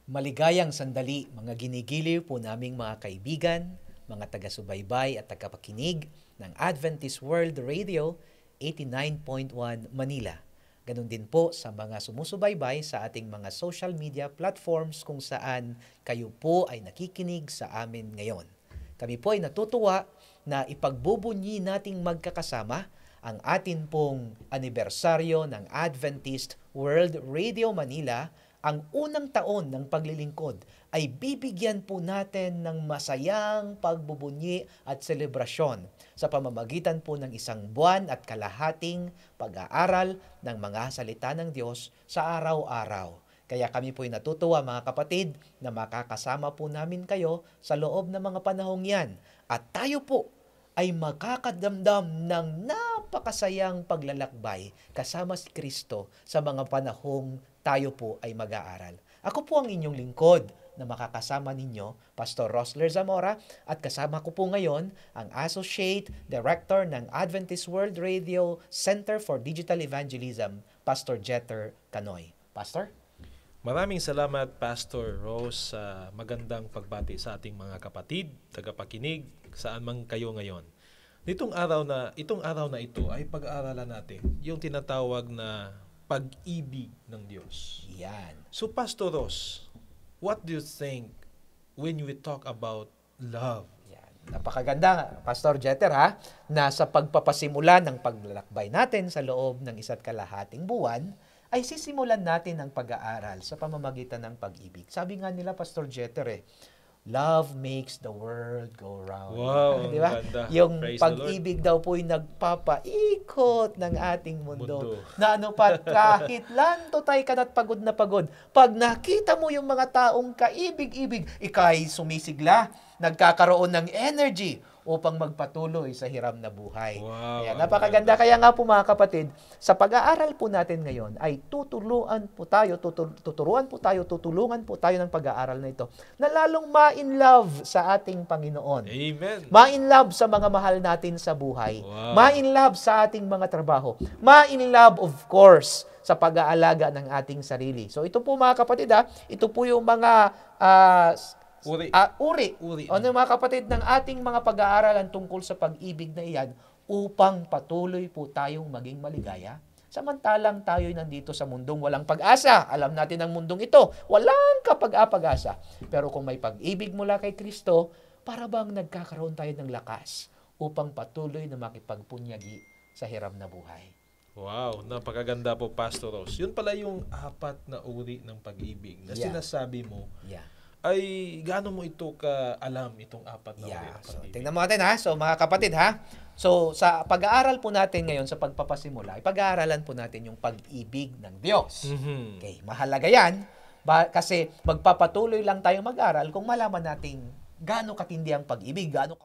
Maligayang sandali, mga ginigiliw po naming mga kaibigan, mga taga-subaybay at tagapakinig ng Adventist World Radio 89.1 Manila. Ganon din po sa mga sumusubaybay sa ating mga social media platforms kung saan kayo po ay nakikinig sa amin ngayon. Kami po ay natutuwa na ipagbubunyi nating magkakasama ang atin pong anibersaryo ng Adventist World Radio Manila. Ang unang taon ng paglilingkod ay bibigyan po natin ng masayang pagbubunyi at selebrasyon sa pamamagitan po ng isang buwan at kalahating pag-aaral ng mga salita ng Diyos sa araw-araw. Kaya kami po ay natutuwa mga kapatid na makakasama po namin kayo sa loob ng mga panahong yan. At tayo po ay makakadamdam ng napakasayang paglalakbay kasama si Kristo sa mga panahong tayo po ay mag-aaral. Ako po ang inyong lingkod na makakasama ninyo, Pastor Rosler Zamora, at kasama ko po ngayon ang Associate Director ng Adventist World Radio Center for Digital Evangelism, Pastor Jeter Canoy. Pastor? Maraming salamat, Pastor Rose, sa magandang pagbati sa ating mga kapatid, tagapakinig, saan man kayo ngayon. Itong araw na ito ay pag-aaralan natin yung tinatawag na pag-ibig ng Diyos. Yan. So, Pastor Rose, what do you think when we talk about love? Yan. Napakaganda, Pastor Jeter, na sa pagpapasimula ng paglalakbay natin sa loob ng isa't kalahating buwan, ay sisimulan natin ang pag-aaral sa pamamagitan ng pag-ibig. Sabi nga nila, Pastor Jeter, love makes the world go round. Wow, di ba? ganda. Yung Praise pag-ibig daw po yung nagpapaikot ng ating mundo. Na ano pa, kahit lanto tayo kanat pagod na pagod, pag nakita mo yung mga taong kaibig-ibig, ika'y sumisigla, nagkakaroon ng energy upang magpatuloy sa hiram na buhay. Wow, Kaya napakaganda. Kaya nga po mga kapatid, sa pag-aaral po natin ngayon ay tutulungan po tayo ng pag-aaral na ito na lalong ma-in love sa ating Panginoon. Amen. Ma-in love sa mga mahal natin sa buhay. Wow. Ma-in love sa ating mga trabaho. Ma-in love, of course, sa pag-aalaga ng ating sarili. So ito po mga kapatid, ito po yung mga uri. Ano mga kapatid ng ating mga pag-aaralan tungkol sa pag-ibig na iyan upang patuloy po tayong maging maligaya. Samantalang tayo'y nandito sa mundong walang pag-asa. Alam natin ang mundong ito, walang kapag-apag-asa. Pero kung may pag-ibig mula kay Kristo, para bang nagkakaroon tayo ng lakas upang patuloy na makipagpunyagi sa hiram na buhay. Wow, napakaganda po, Pastor Rose. Yun pala yung apat na uri ng pag-ibig na sinasabi mo. Ay gaano mo ito ka-alam itong apat na uri ng pag-ibig? Tingnan mo natin So mga kapatid So sa pag-aaral po natin ngayon sa pagpapasimula, pag-aaralan po natin yung pag-ibig ng Diyos. Okay, mahalaga yan kasi magpapatuloy lang tayong mag-aral kung malaman natin gaano katindi ang pag-ibig, gaano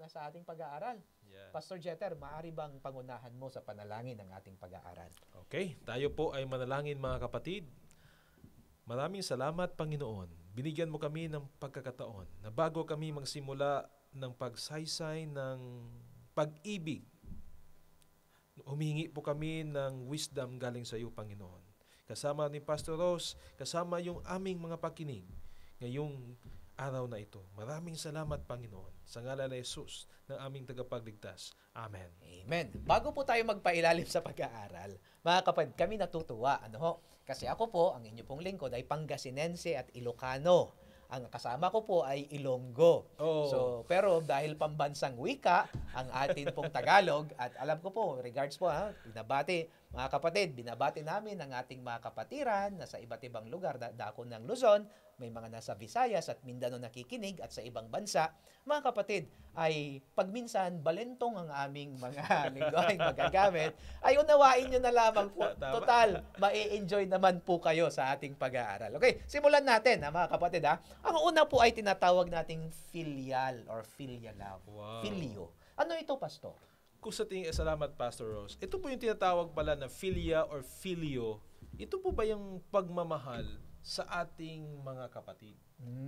sa ating pag-aaral. Pastor Jeter, maaari bang pangunahan mo sa panalangin ng ating pag-aaral? Okay, tayo po ay manalangin mga kapatid. Maraming salamat, Panginoon. Binigyan mo kami ng pagkakataon na bago kami magsimula ng pagsaysay ng pag-ibig, humingi po kami ng wisdom galing sa iyo, Panginoon. Kasama ni Pastor Rose, kasama yung aming mga pakinig ngayong araw na ito. Maraming salamat, Panginoon, sa ngalan ni Jesus ng aming tagapagligtas. Amen. Amen. Bago po tayo magpailalim sa pag-aaral, mga kapatid, kami natutuwa. Kasi ako po, ang inyo pong lingkod ay Pangasinense at Ilocano. Ang kasama ko po ay Ilonggo. So, pero dahil pambansang wika ang atin pong Tagalog, at alam ko po, regards po binabati, mga kapatid, binabati namin ang ating mga kapatiran na sa iba't ibang lugar, dako ng Luzon, may mga nasa Visayas at Mindanao nakikinig at sa ibang bansa, mga kapatid, ay pagminsan balentong ang aming mga lingwahe magagamit, ay unawain nyo na lamang po. Tama. Total, mai-enjoy naman po kayo sa ating pag-aaral. Okay, simulan natin, mga kapatid. Ang una po ay tinatawag nating filial or filial love. Wow. Filio. Ano ito, Pastor? Kung sa tingin, salamat Pastor Rose. Ito po yung tinatawag pala na philia or filio. Ito po ba yung pagmamahal sa ating mga kapatid?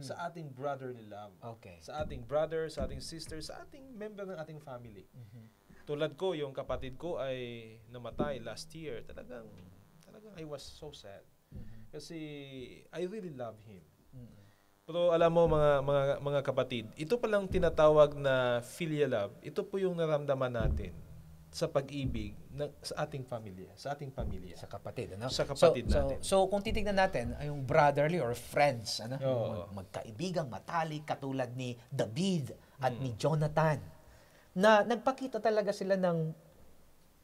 Sa ating brotherly love? Okay. Sa ating brother, sa ating sister, sa ating member ng ating family. Tulad ko, yung kapatid ko ay namatay last year. Talagang I was so sad. Kasi I really love him. Pero alam mo mga kapatid, ito palang tinatawag na filial love. Ito po yung naramdaman natin sa pag-ibig sa ating pamilya, sa kapatid, ano? Sa kapatid natin. So kung titignan natin ay yung brotherly or friends, ano? Oo. Magkaibigang matalik katulad ni David at ni Jonathan na nagpakita talaga sila ng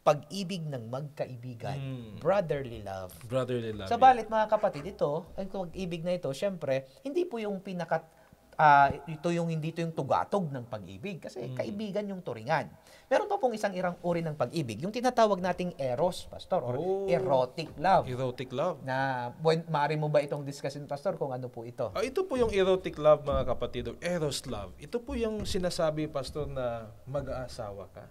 pag-ibig ng magkaibigan, brotherly love. Brotherly love. Sa balit, mga kapatid, ito, ang pag-ibig na ito, syempre, hindi po yung hindi ito yung tugatog ng pag-ibig kasi kaibigan yung turingan. Meron pa pong isang uri ng pag-ibig, yung tinatawag nating eros, Pastor, or erotic love. Erotic love. Na, maaari mo ba itong discussion, Pastor, kung ano po ito? Ito po yung erotic love, mga kapatid, or eros love. Ito po yung sinasabi, Pastor, na mag-aasawa ka.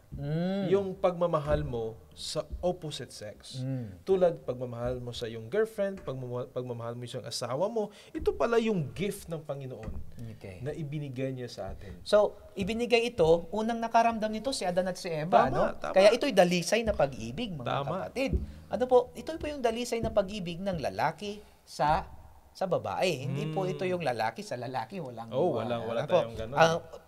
Yung pagmamahal mo sa opposite sex. Tulad pagmamahal mo sa iyong girlfriend, pagmamahal mo sa iyong asawa mo, ito pala yung gift ng Panginoon. Okay. Na ibinigay niya sa atin. So, ibinigay ito, unang nakaramdam nito si Adan at si Eva, Tama, no? tama. Kaya ito'y dalisay na pag-ibig, mga Tama. kapatid. Ano po, ito po yung dalisay na pag-ibig ng lalaki sa babae. Hindi po ito yung lalaki sa lalaki, wala tayong ganun.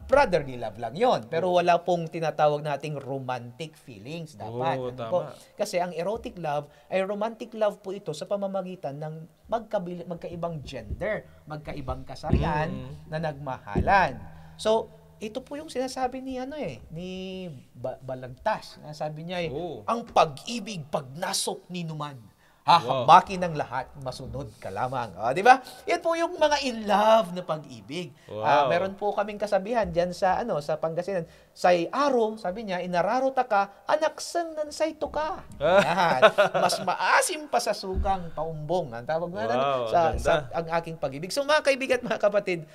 Brotherly love lang yon, pero wala pong tinatawag nating romantic feelings dapat. Tama. Kasi ang erotic love ay romantic love po ito sa pamamagitan ng magkaibang gender, magkaibang kasarian na nagmahalan. So, ito po yung sinasabi ni Balagtas. Sabi niya ang pag-ibig pag nasok ni numan. Hahamakin ng lahat, masunod ka lamang. Di ba? Yan po yung mga in love na pag-ibig. Wow. Meron po kaming kasabihan diyan sa Pangasinan. Say aro, sabi niya, inararo ta ka, anak sang nansay to ka. Yan. Mas maasim pa sa sukang paumbong. Ang tawag na sa ang aking pag-ibig. So mga kaibigan at mga kapatid,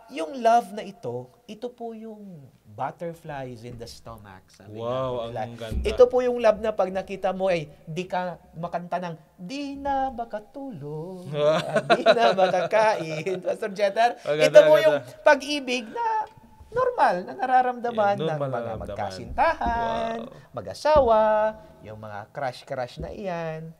yung love na ito po yung butterflies in the stomach. Sabi ang ganda. Ito po yung love na pag nakita mo ay di ka makanta ng di na makatulog, di na makakain. Pastor Jeter, ito po yung pag-ibig na normal na nararamdaman ng mga magkasintahan, mag-asawa, yung mga crush na iyan.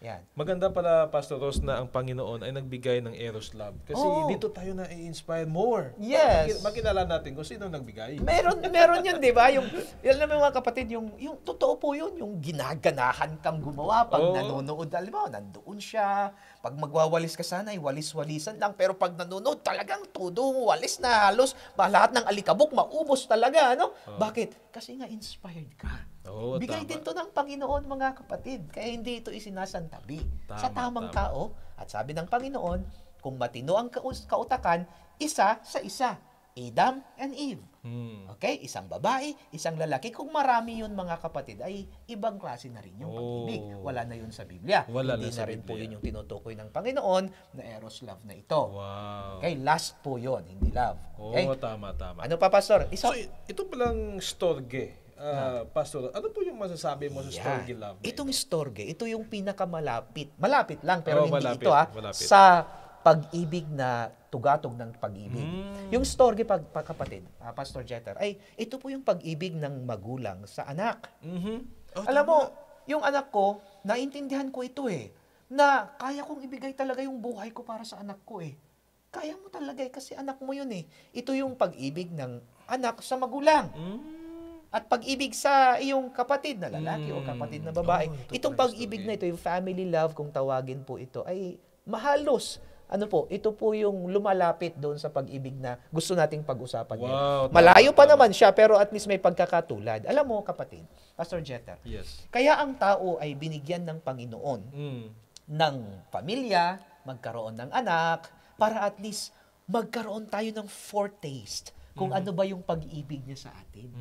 Yan. Maganda pala, Pastor Ross, na ang Panginoon ay nagbigay ng eros love. Kasi dito tayo na-inspire more. Yes. Makilala natin kung sino nagbigay. Meron yun, di ba? Yung mga kapatid, yung totoo po yun, yung ginaganahan kang gumawa pag nanonood. Alam mo, nandoon siya. Pag magwawalis ka sana, ay walis-walisan lang. Pero pag nanonood, talagang todo walis na halos. Lahat ng alikabok, maubos talaga. Ano? Bakit? Kasi nga inspired ka. Bigay din to ng Panginoon, mga kapatid. Kaya hindi ito isinasantabi sa tamang tao. At sabi ng Panginoon, kung matino ang kautakan, isa sa isa. Adam and Eve. Okay? Isang babae, isang lalaki. Kung marami yun, mga kapatid, ay ibang klase na rin yung pag-ibig. Wala na yun sa Biblia. Hindi na rin po yun yung tinutukoy ng Panginoon na eros love na ito. Wow. Okay? Last po yun, hindi love. Okay? Tama. Ano pa, Pastor? So, ito palang storge. Pastor, ano po yung masasabi mo sa storge love? Itong storge, ito yung pinakamalapit. Malapit lang, pero hindi malapit, ito malapit. sa pag-ibig na tugatog ng pag-ibig. Yung storge, kapatid, Pastor Jeter, ay ito po yung pag-ibig ng magulang sa anak. Alam mo, yung anak ko, naintindihan ko ito na kaya kong ibigay talaga yung buhay ko para sa anak ko Kaya mo talaga kasi anak mo yun Ito yung pag-ibig ng anak sa magulang. At pag-ibig sa iyong kapatid na lalaki o kapatid na babae. Itong pag-ibig na ito, yung family love, kung tawagin po ito, ay mahalos. Ito po yung lumalapit doon sa pag-ibig na gusto nating pag-usapan ngayon. Malayo pa naman siya, pero at least may pagkakatulad. Alam mo, kapatid, Pastor Jeter, kaya ang tao ay binigyan ng Panginoon ng pamilya, magkaroon ng anak, para at least magkaroon tayo ng foretaste kung ano ba yung pag-ibig niya sa atin.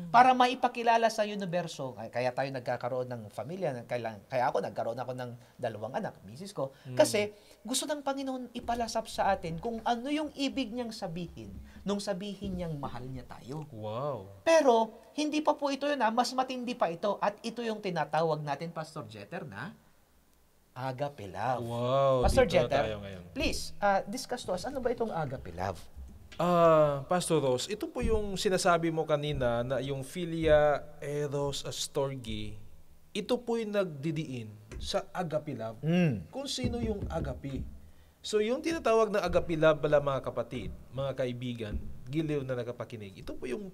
Para maipakilala sa universo, kaya tayo nagkakaroon ng pamilya, kaya nagkaroon ako ng 2 anak, misis ko, kasi gusto ng Panginoon ipalasap sa atin kung ano yung ibig niyang sabihin nung sabihin niyang mahal niya tayo. Wow. Pero, hindi pa po ito yun, mas matindi pa ito, at ito yung tinatawag natin, Pastor Jeter, na agape love. Wow, Pastor dito na Jeter, tayo ngayon. please, discuss to us, ano ba itong agape love? Pastor Ross, ito po yung sinasabi mo kanina na yung Philia Eros Astorgi, ito po yung nagdidiin sa agape love. Kung sino yung agape. So yung tinatawag na agape love pala mga kapatid, mga kaibigan, giliw na nakapakinig, ito po yung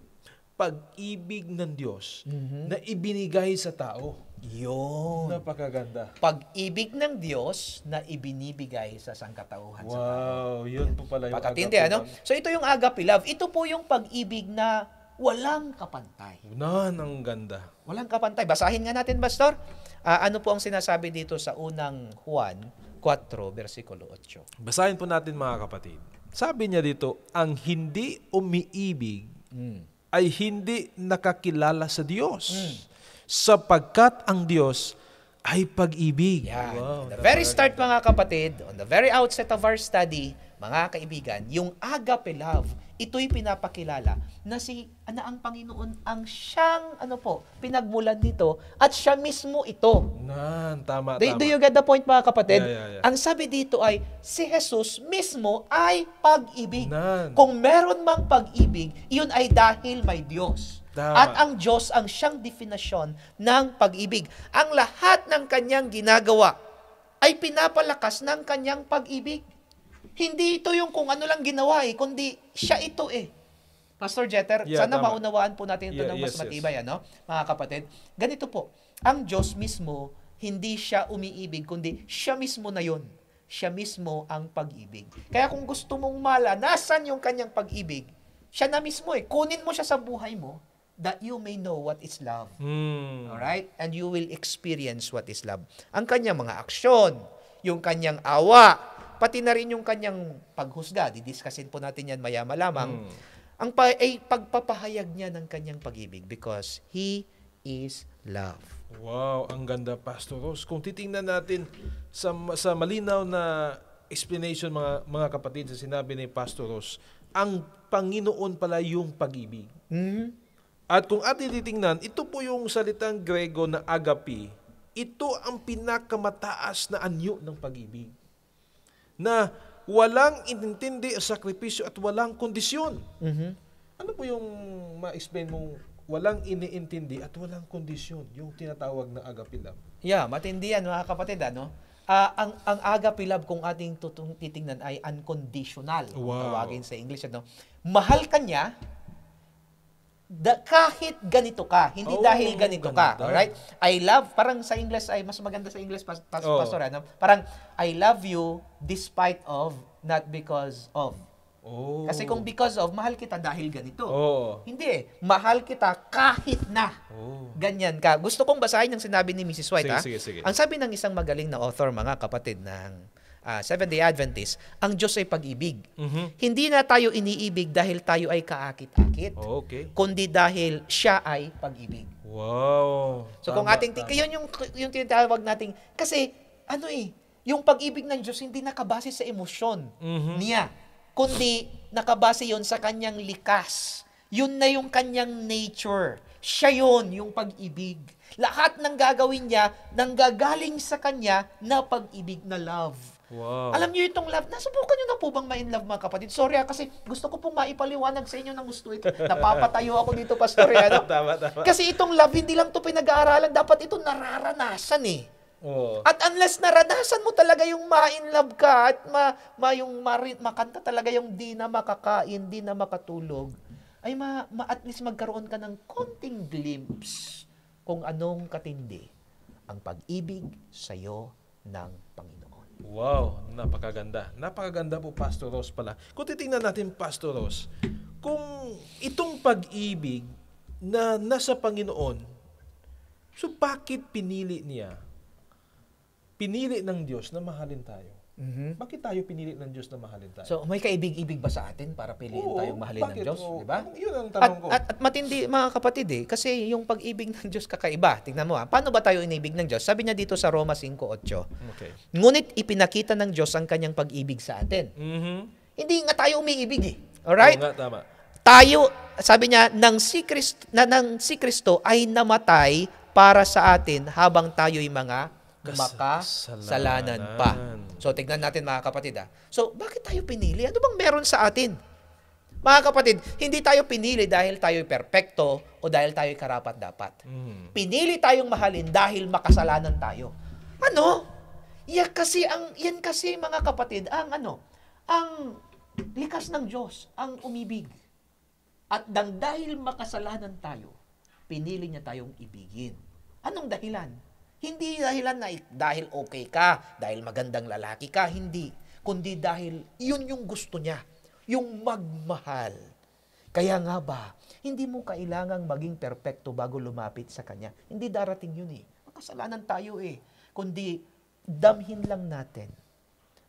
pag-ibig ng Diyos na ibinigay sa tao. Yun. Napakaganda. Pag-ibig ng Diyos na ibinibigay sa sangkatauhan sa tao. Wow, yun po pala yung Pagkatindi, ano? So ito yung agape love. Ito po yung pag-ibig na walang kapantay. Ang ganda. Walang kapantay. Basahin nga natin, Pastor. Ano po ang sinasabi dito sa unang Juan 4, versikulo 8? Basahin po natin mga kapatid. Sabi niya dito, ang hindi umiibig ay hindi nakakilala sa Diyos. Sapagkat ang Diyos ay pag-ibig. Yan. Wow, On the very start, mga kapatid, on the very outset of our study, mga kaibigan, yung agape love, ito'y pinapakilala na ang Panginoon ang siyang, pinagmulan nito at siya mismo ito. Tama. Do you get the point, mga kapatid? Yeah. Ang sabi dito ay, si Jesus mismo ay pag-ibig. Nan. Kung meron mang pag-ibig, iyon ay dahil may Diyos. Tama. At ang Diyos ang siyang definasyon ng pag-ibig. Ang lahat ng kanyang ginagawa ay pinapalakas ng kanyang pag-ibig. Hindi ito yung kung ano lang ginawa kundi siya ito Pastor Jeter, sana tama. maunawaan po natin ito ng mas matibay, mga kapatid. Ganito po, ang Diyos mismo, hindi siya umiibig, kundi siya mismo na yun. Siya mismo ang pag-ibig. Kaya kung gusto mong malanasan yung kanyang pag-ibig, siya na mismo kunin mo siya sa buhay mo, that you may know what is love. Alright? And you will experience what is love. Ang kanyang mga aksyon, yung kanyang awa, pati na rin yung kanyang paghusga. Didiscusin po natin yan maya-ma lamang. Ay pagpapahayag niya ng kanyang pag-ibig because He is love. Wow, ang ganda, Pastor Ross. Kung titingnan natin sa malinaw na explanation, mga kapatid, sa sinabi ni Pastor Ross, ang Panginoon pala yung pag-ibig. At kung atin titingnan, ito po yung salitang Grego na agape. Ito ang pinakamataas na anyo ng pag-ibig. Na walang inintindi o sakripisyo at walang kondisyon. Ano po yung ma-explain mong walang iniintindi at walang kondisyon, yung tinatawag na agape love? Yeah, matindi yan, mga kapatid, ang agape love, kung ating titingnan, ay unconditional. Wow. Tawagin sa English, Mahal ka niya, kahit ganito ka, hindi dahil ganito ka. Alright? I love, parang sa English ay mas maganda sa English, Pastor, parang I love you despite of, not because of. Kasi kung because of, mahal kita dahil ganito. Hindi mahal kita kahit na ganyan ka. Gusto kong basahin ang sinabi ni Mrs. White. Sige. Ang sabi ng isang magaling na author, mga kapatid, ng Seventh-day Adventist, ang Diyos ay pag-ibig. Hindi na tayo iniibig dahil tayo ay kaakit-akit, kundi dahil siya ay pag-ibig. Wow. So kung yun yung tinatawag nating, kasi yung pag-ibig ng Diyos hindi nakabase sa emosyon niya, kundi nakabase yon sa kanyang likas. Yun na yung kanyang nature. Siya yun, yung pag-ibig. Lahat ng gagawin niya, nanggagaling sa kanya na pag-ibig na love. Wow. Alam niyo itong love, nasubukan niyo na po bang ma-in love, mga kapatid? Sorry kasi gusto ko pong maipaliwanag sa inyo ng gusto ito. Napapatayo ako dito, Pastor. Tama. Kasi itong love, hindi lang ito pinag-aaralan, dapat ito nararanasan At unless naranasan mo talaga yung ma-in love ka at makanta talaga yung di na makakain, di na makatulog, ay at least magkaroon ka ng konting glimpse kung anong katindi ang pag-ibig sa'yo ng Panginoon. Wow, napakaganda. Napakaganda po, Pastor Ross pala. Kung titingnan natin, Pastor Ross, kung itong pag-ibig na nasa Panginoon, so bakit pinili ng Diyos na mahalin tayo? Bakit tayo pinili ng Diyos na mahalin tayo? So, may kaibig-ibig ba sa atin para piliin tayong mahalin ng Diyos? Oo. Di ba? Yun ang tanong ko. At matindi, mga kapatid kasi yung pag-ibig ng Diyos kakaiba. Tingnan mo paano ba tayo inibig ng Diyos? Sabi niya dito sa Roma 5:8. Okay. Ngunit ipinakita ng Diyos ang kanyang pag-ibig sa atin. Hindi nga tayo umiibig Alright? Oo nga, tama. Tayo, sabi niya, nang si Kristo ay namatay para sa atin habang tayo'y mga makasalanan pa. So, tignan natin mga kapatid. So, bakit tayo pinili? Ano bang meron sa atin? Mga kapatid, hindi tayo pinili dahil tayo'y perpekto o dahil tayo'y karapat-dapat. Pinili tayong mahalin dahil makasalanan tayo. Ano? Yan kasi mga kapatid, ang likas ng Diyos, ang umibig. At dahil makasalanan tayo, pinili niya tayong ibigin. Anong dahilan? Hindi dahilan na dahil okay ka, dahil magandang lalaki ka, hindi. Kundi dahil yun yung gusto niya, yung magmahal. Kaya nga ba, hindi mo kailangang maging perpekto bago lumapit sa Kanya. Hindi darating yun Makasalanan tayo Kundi damhin lang natin.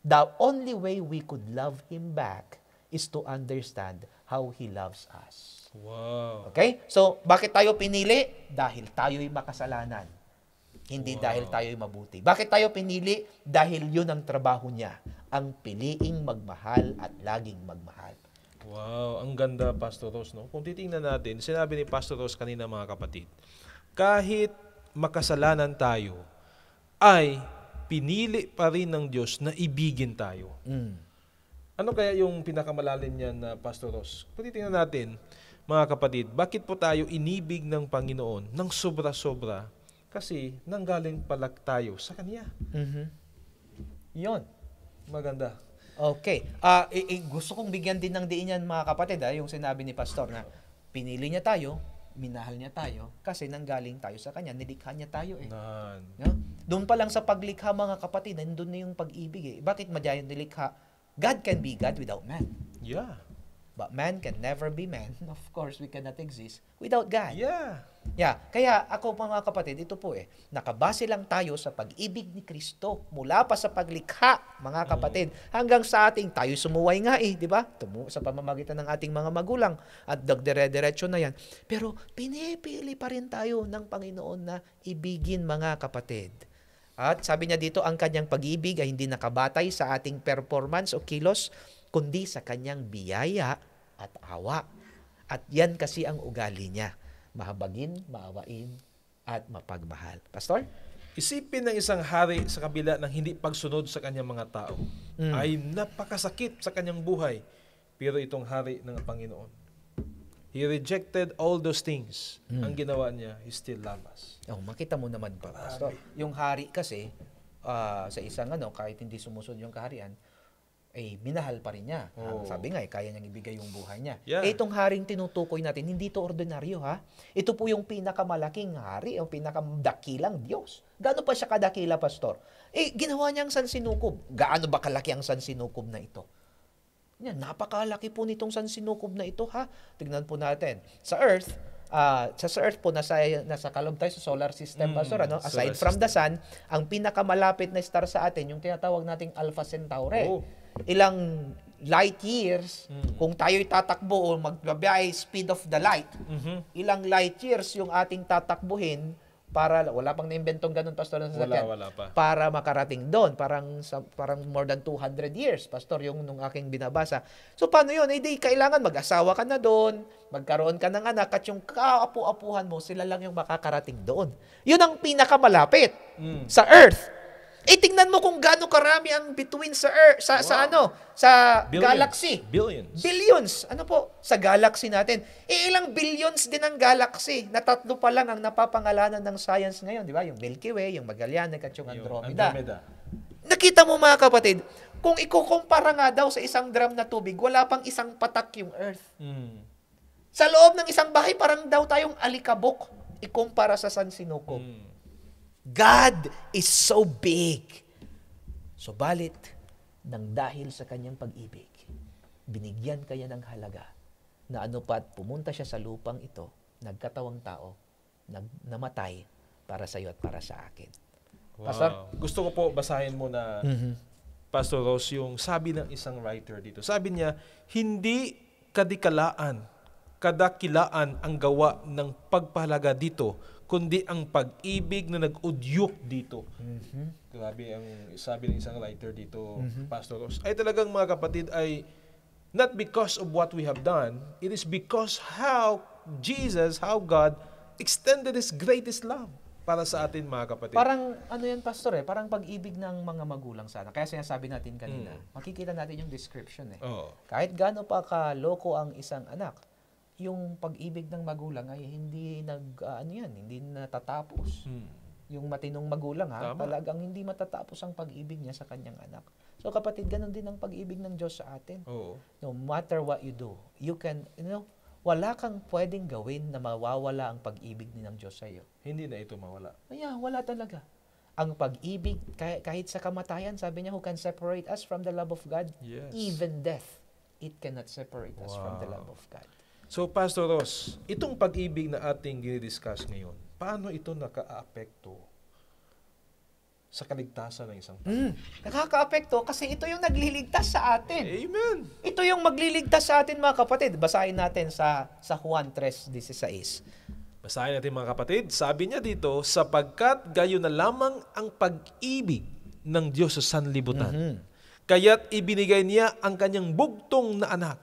The only way we could love Him back is to understand how He loves us. Wow. Okay? So, bakit tayo pinili? Dahil tayo'y makasalanan. Hindi dahil tayo'y mabuti. Bakit tayo pinili? Dahil yun ang trabaho niya. Ang piliing magmahal at laging magmahal. Wow, ang ganda, Pastor Rose, no? Kung titingnan natin, sinabi ni Pastor Rose kanina, mga kapatid, kahit makasalanan tayo, ay pinili pa rin ng Diyos na ibigin tayo. Ano kaya yung pinakamalalim niyan na Pastor Rose? Kung titingnan natin, mga kapatid, bakit po tayo inibig ng Panginoon ng sobra-sobra? Kasi nanggaling pala tayo sa Kanya. Yun. Maganda. Okay. Gusto kong bigyan din ng diin yan, mga kapatid, yung sinabi ni Pastor na pinili niya tayo, minahal niya tayo, kasi nanggaling tayo sa Kanya, nilikha niya tayo No? Doon pa lang sa paglikha, mga kapatid, nandun na yung pag-ibig Bakit madyan nilikha? God can be God without man. Yeah. But man can never be man. Of course, we cannot exist without God. Yeah. Kaya ako, mga kapatid, ito po nakabase lang tayo sa pag-ibig ni Kristo mula pa sa paglikha, mga kapatid, hanggang sa ating tayo sumuway nga di ba? Sa pamamagitan ng ating mga magulang at dagdire-diretso na yan. Pero pinipili pa rin tayo ng Panginoon na ibigin, mga kapatid. At sabi niya dito, ang kanyang pag-ibig ay hindi nakabatay sa ating performance o kilos, kundi sa kanyang biyaya at awa. At yan kasi ang ugali niya. Mahabagin, maawain, at mapagmahal. Pastor? Isipin ng isang hari sa kabila ng hindi pagsunod sa kanyang mga tao ay napakasakit sa kanyang buhay. Pero itong hari ng Panginoon, He rejected all those things. Ang ginawa niya, He still loves us. Makita mo naman pa, Pastor. Yung hari kasi, sa isang kahit hindi sumusunod yung kaharian, minahal pa rin niya. Sabi nga, kaya niyang ibigay yung buhay niya. Yeah. Itong haring tinutukoy natin, hindi to ordinaryo, Ito po yung pinakamalaking hari, yung pinakadakilang Diyos. Gaano pa siya kadakila, Pastor? Ginawa niyang sansinukob. Gaano ba kalaki ang sansinukob na ito? Napakalaki po nitong sansinukob na ito, Tignan po natin. Sa Earth po, nasa kalob tayo sa solar system, Pastor, aside from the sun, ang pinakamalapit na star sa atin, yung tinatawag nating Alpha Centauri. Ilang light years, kung tayo'y tatakbo o magbabiyahe speed of the light, ilang light years yung ating tatakbuhin para, wala pang naimbentong ganun, Pastor, na sasakyan, wala pa. para makarating doon. Parang more than 200 years, Pastor, yung nung aking binabasa. So, paano yun? Di kailangan mag-asawa ka na doon, magkaroon ka ng anak, at yung kaapu-apuhan mo, sila lang yung makakarating doon. Yun ang pinakamalapit sa Earth. Tingnan mo kung gaano karami ang between sa Earth, sa Billions. galaxy. Billions. Ano po? Sa galaxy natin. Ilang billions din ang galaxy. Na 3 pa lang ang napapangalanan ng science ngayon, di ba? Yung Milky Way, yung Magellantic at yung Andromeda. Nakita mo, mga kapatid, kung ikukumpara nga daw sa isang drum na tubig, wala pang isang patak yung Earth. Sa loob ng isang bahay, parang daw tayong alikabok ikumpara sa sansinukob. God is so big. Subalit, nang dahil sa kanyang pag-ibig, binigyan kanya ng halaga na anupat pumunta siya sa lupang ito, nagkatawang tao, namatay para sa iyo at para sa akin. Wow. Pastor? Gusto ko po basahin mo na Pastor Ross, yung sabi ng isang writer dito. Sabi niya, hindi kadakilaan ang gawa ng pagpahalaga dito, kundi ang pag-ibig na nag-udyok dito. Grabe ang sabi ng isang writer dito, Pastor Ross. Ay talagang mga kapatid ay not because of what we have done, it is because how God extended His greatest love para sa atin, mga kapatid. Parang, ano yan, Pastor, parang pag-ibig ng mga magulang sana. Kaya sinasabi natin kanina, makikita natin yung description Oo. Kahit gaano pa kaloko ang isang anak, yung pag-ibig ng magulang ay hindi hindi natatapos. Yung matinong magulang, Tama. talagang hindi matatapos ang pag-ibig niya sa kanyang anak. So kapatid, ganun din ang pag-ibig ng Diyos sa atin. Oo. No matter what you do, you can, wala kang pwedeng gawin na mawawala ang pag-ibig ni ng Diyos sa iyo. Hindi na ito mawala. Wala talaga. Ang pag-ibig, kahit sa kamatayan, sabi niya, who can separate us from the love of God? Yes. Even death, it cannot separate us from the love of God. So, Pastor Ross, itong pag-ibig na ating dinidiscuss ngayon, paano ito naka-apekto sa kaligtasan ng isang tao? Nakaka-apekto kasi ito yung nagliligtas sa atin. Amen! Ito yung magliligtas sa atin, mga kapatid. Basahin natin sa Juan 3:16. Basahin natin, mga kapatid. Sabi niya dito, sapagkat gayon na lamang ang pag-ibig ng Diyos sa sanlibutan. Kaya't ibinigay niya ang kanyang bugtong na anak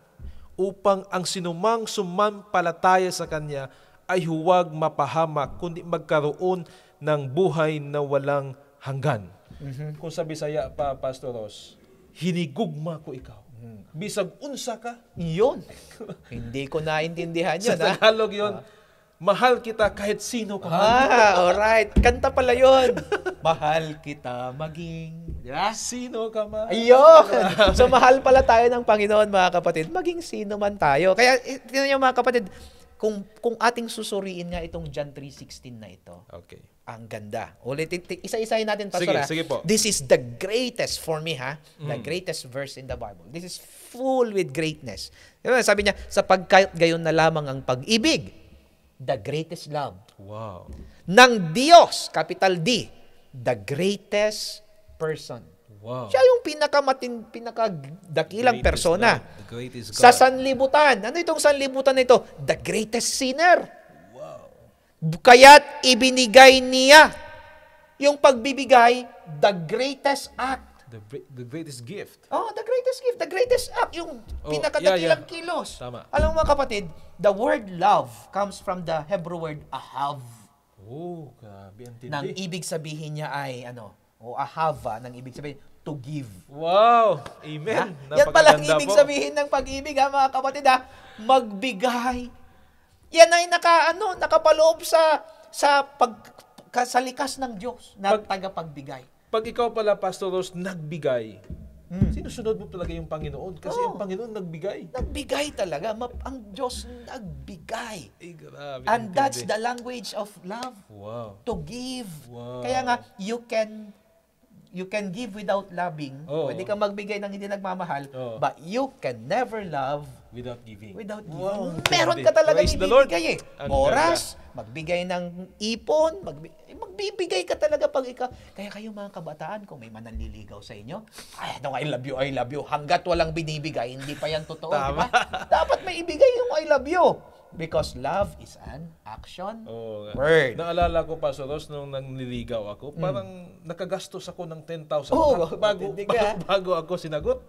upang ang sinumang sumampalataya sa kanya ay huwag mapahamak, kundi magkaroon ng buhay na walang hanggan. Kung sa Bisaya pa, Pastor Ross, hinigugma ko ikaw. Bisag unsa ka. Yun. Hindi ko naintindihan yun. Sa Tagalog yun, mahal kita kahit sino ka. Alright. Kanta pala yun. Mahal kita maging. Diba? Sino ka man. Ayun! So, mahal pala tayo ng Panginoon, mga kapatid. Maging sino man tayo. Kaya, tingnan niyo, mga kapatid, kung ating susuriin nga itong John 3:16 na ito, Okay. ang ganda. Ulit, isa-isahin natin, Pastor. Sige po. This is the greatest for me, the greatest verse in the Bible. This is full with greatness. Diba? Sabi niya, sapagkat gayon na lamang ang pag-ibig, the greatest love Wow. ng Diyos, capital D, the greatest person. Wow. Siya yung pinakadakilang Greatest persona. love, the greatest God. Sa sanlibutan. Ano itong sanlibutan na ito? The greatest sinner. Wow. Kaya't ibinigay niya yung pagbibigay, the greatest act. The greatest gift. Oh, the greatest gift, the greatest act, yung pinakadakilang kilos. Tama. Alam mo, mga kapatid, the word love comes from the Hebrew word ahav. Oh, grabe ang Nang tindi. ibig sabihin niya ay, ahava, nang ibig sabihin, to give. Wow. Amen. Yan pala ang Napakaganda ibig po. sabihin ng pag-ibig, mga kapatid, magbigay. Yan ay nakapaloob sa likas ng Diyos na tagapagbigay. Pag ikaw pala, Pastor Ross, nagbigay, sinusunod mo talaga yung Panginoon kasi ang Panginoon nagbigay. Nagbigay talaga. Ang Diyos nagbigay. Ay, grabe. And ang that's tindi. the language of love. Wow. To give. Wow. Kaya nga, you can give without loving. Oo. Pwede kang magbigay ng hindi nagmamahal, Oo. but you can never love Without giving. without giving. Wow. Meron Tindi. ka talagang Praise the Lord. ibibigay Ang Oras, magbigay ng ipon, magbibigay ka talaga pag ikaw. Kaya kayo, mga kabataan, kung may mananliligaw sa inyo, I love you. Hanggat walang binibigay, hindi pa yan totoo. Tama. Di ba? Dapat may ibigay yung I love you. Because love is an action Oo nga. word. Naalala ko, Pastor Ross, nung nangliligaw ako, parang nakagastos ako ng 10,000 Oo, matindi ka. bago ako sinagot.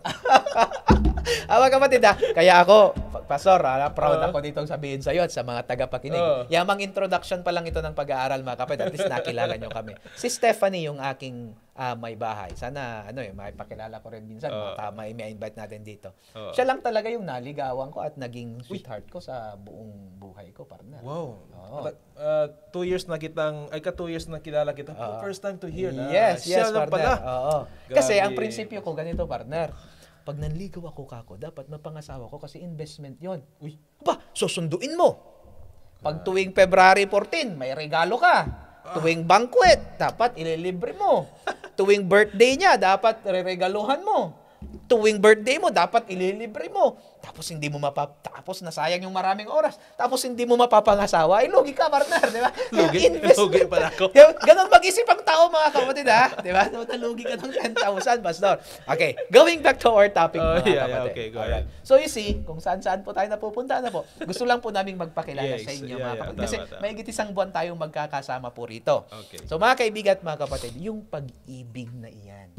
Mga kapatid, kaya ako, Pastor, proud ako ditong sabihin sa iyo at sa mga tagapakinig. Yamang introduction pa lang ito ng pag-aaral, mga kapatid. At least nakilala nyo kami. Si Stephanie, yung aking may bahay. Sana, may pakilala ko rin minsan. May invite natin dito. Siya lang talaga yung naligawan ko at naging sweetheart ko sa buong buhay ko, partner. Wow. Oo. 2 years na kitang, 2 years na kilala kita. First time to hear na. Yes, siya lang partner. pala. Oo. Grabe. Kasi ang prinsipyo ko, ganito, partner. Pag nanligaw ako kako, dapat mapangasawa ko kasi investment yon. Uy, susunduin mo. Pag tuwing February 14, may regalo ka. Tuwing banquet, dapat ililibre mo. Tuwing birthday niya, dapat reregaluhan mo. Tuwing birthday mo, dapat ililibre mo. Tapos hindi mo tapos nasayang yung maraming oras. Tapos hindi mo mapapangasawa. Ay, lugi ka, partner, di ba? Lugi pala ako. Ganon mag-isip ang tao, mga kapatid, ha? Di ba? Nalugi ka ng 10,000, Pastor. Okay, going back to our topic, mga kapatid. Okay, go ahead. So you see, kung saan-saan po tayo napupunta na po. Gusto lang po naming magpakilala sa inyo, mga kapatid. Kasi may isang buwan tayong magkakasama po rito. Okay. So mga kaibigan at mga kapatid, yung pag-ibig na iyan,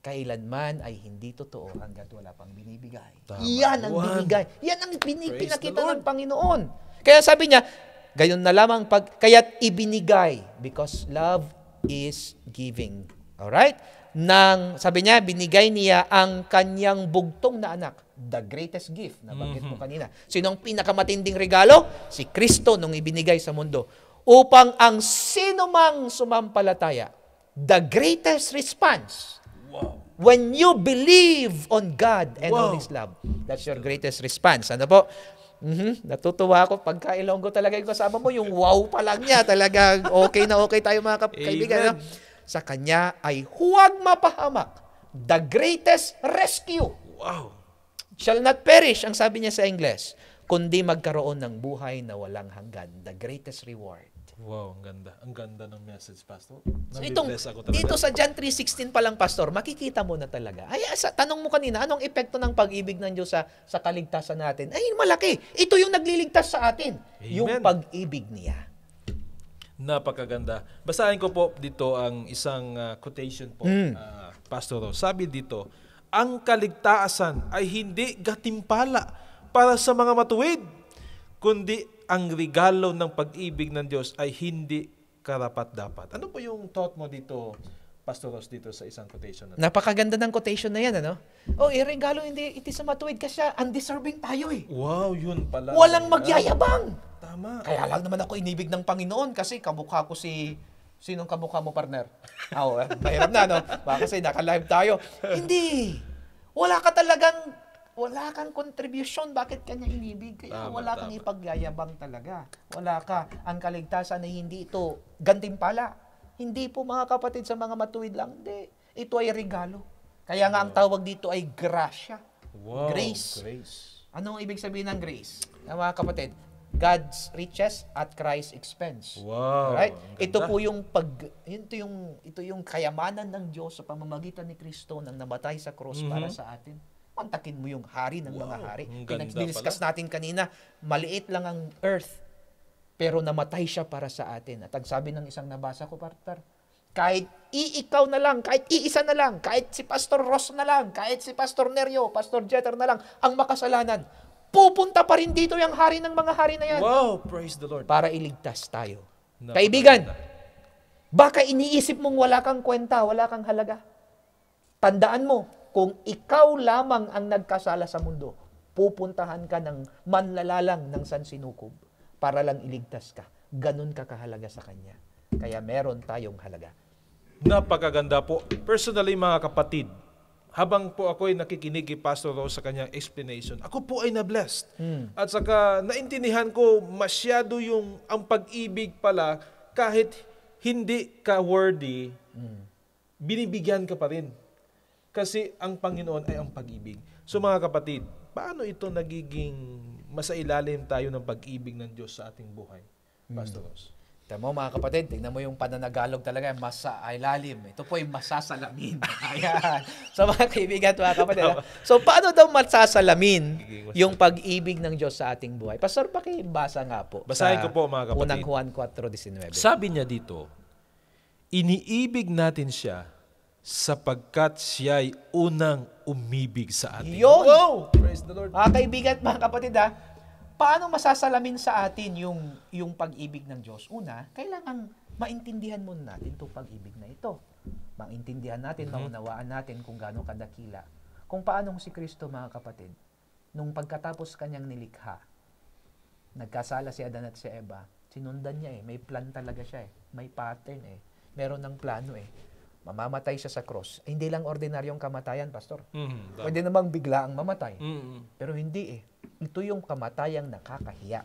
kailanman ay hindi totoo hanggat wala pang binibigay. Tama. Yan ang binigay. Yan ang Praise pinakita the Lord. ng Panginoon. Kaya sabi niya, gayon na lamang kaya't ibinigay because love is giving. Alright? Sabi niya, binigay niya ang kanyang bugtong na anak. The greatest gift na banggit mo kanina. Sino ang pinakamatinding regalo? Si Kristo nung ibinigay sa mundo. Upang ang sinumang sumampalataya, the greatest response, when you believe on God and on His love, that's your greatest response. Ano po? Natutuwa ako pagka Ilonggo talaga yung kasama mo, yung wow pa lang niya, talaga okay na okay tayo mga kaibigan. No? Sa Kanya ay huwag mapahamak. The greatest rescue. Wow. Shall not perish, ang sabi niya sa Ingles, kundi magkaroon ng buhay na walang hanggan. The greatest reward. Wow, ang ganda. Ang ganda ng message, Pastor. So Nabibless ako talaga. dito sa John 3:16 pa lang, Pastor, makikita mo na talaga. Ay, tanong mo kanina, anong epekto ng pag-ibig ng Diyos sa kaligtasan natin? Ay, malaki. Ito yung nagliligtas sa atin. Amen. Yung pag-ibig niya. Napakaganda. Basahin ko po dito ang isang quotation po, Pastor Ro. Sabi dito, ang kaligtasan ay hindi gatimpala para sa mga matuwid, kundi ang regalo ng pag-ibig ng Diyos ay hindi karapat-dapat. Ano po yung thought mo dito, Pastor Ross, dito sa isang quotation na Napakaganda ng quotation na yan, ano? Regalo hindi iti sa matuwid kasi undeserving tayo eh. Wow, yun pala. Walang magyayabang. Tama. Kaya lang naman ako inibig ng Panginoon kasi kamukha ko sinong kamukha mo, partner? Mahirap na, no? Baka kasi naka-live tayo. Hindi. Wala kang contribution. Bakit kanya inibig? Kaya wala kang ipagyayabang talaga. Wala ka. Ang kaligtasan ay hindi ito gantimpala. Hindi po, mga kapatid, sa mga matuwid lang. Hindi. Ito ay regalo. Kaya nga ang tawag dito ay grasya. Wow, Grace. grace. Anong ibig sabihin ng grace? Mga kapatid, God's riches at Christ's expense. Wow. Alright? ang ganda. Ito yung kayamanan ng Diyos sa pamamagitan ni Kristo nang namatay sa cross para sa atin. Mantakin mo yung hari ng mga hari. ang ganda Diniscuss natin kanina, maliit lang ang earth, pero namatay siya para sa atin. At ang sabi ng isang nabasa ko, partner, kahit ikaw na lang, kahit iisa na lang, kahit si Pastor Ross na lang, kahit si Pastor Nerio, Pastor Jeter na lang, ang makasalanan, pupunta pa rin dito yung hari ng mga hari na yan. Wow, praise the Lord. Para iligtas tayo. Napakaganda. Kaibigan, baka iniisip mong wala kang kwenta, wala kang halaga. Tandaan mo, kung ikaw lamang ang nagkasala sa mundo, pupuntahan ka ng manlalalang ng sansinukob para lang iligtas ka. Ganun ka kahalaga sa Kanya. Kaya meron tayong halaga. Napakaganda po. Personally, mga kapatid, habang po ako ay nakikinig kay Pastor Rose sa kanyang explanation, ako po ay na-blessed. At saka naintindihan ko masyado ang pag-ibig pala, kahit hindi ka worthy, binibigyan ka pa rin. Kasi ang Panginoon ay ang pag-ibig. So mga kapatid, paano ito nagiging masailalim tayo ng pag-ibig ng Diyos sa ating buhay? Pastor Rose. Tama mo, mga kapatid, tingnan mo yung pananagalog talaga, masailalim. Ito po ay masasalamin. Ayan. So mga kaibigan, mga kapatid. So paano daw masasalamin yung pag-ibig ng Diyos sa ating buhay? Pastor, pakibasa nga po. Basahin ko po, mga kapatid. Unang Juan 4:19. Sabi niya dito, iniibig natin siya sapagkat siya'y unang umibig sa atin. Yun! Wow! Praise the Lord. Mga kaibigan at mga kapatid, paano masasalamin sa atin yung pag-ibig ng Diyos? Una, kailangan maintindihan muna natin itong pag-ibig na ito. Maintindihan natin, maunawaan natin kung gaano kadakila. Kung paanong si Kristo, mga kapatid, nung pagkatapos kanyang nilikha, nagkasala si Adan at si Eva, sinundan niya May plan talaga siya May pattern Meron ng plano Mamamatay siya sa cross. Hindi lang ordinaryong kamatayan, Pastor. Pwede namang bigla ang mamatay. Pero hindi Ito yung kamatayang nakakahiya.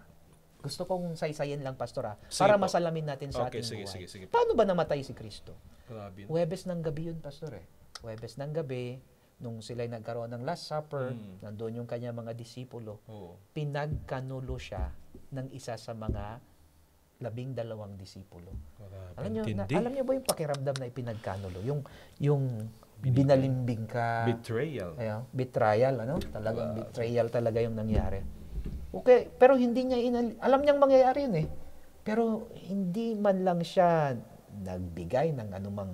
Gusto kong saysayin lang, Pastor, para masalamin natin sa ating buhay. Sige. Paano ba namatay si Kristo? Grabe. Huwebes ng gabi yun, Pastor. Huwebes ng gabi, nung sila'y nagkaroon ng Last Supper, nandoon yung kanya mga disipulo, Oo. pinagkanulo siya ng isa sa mga 12 disipulo. Grabe, Alam niyo, tindi. alam niyo ba yung pakiramdam na ipinagkanulo? Yung binalimbing ka, Betrayal. betrayal, ano? Talagang betrayal talaga yung nangyari. Okay, pero hindi niya alam niyang mangyayari yun eh. Pero hindi man lang siya nagbigay ng anumang,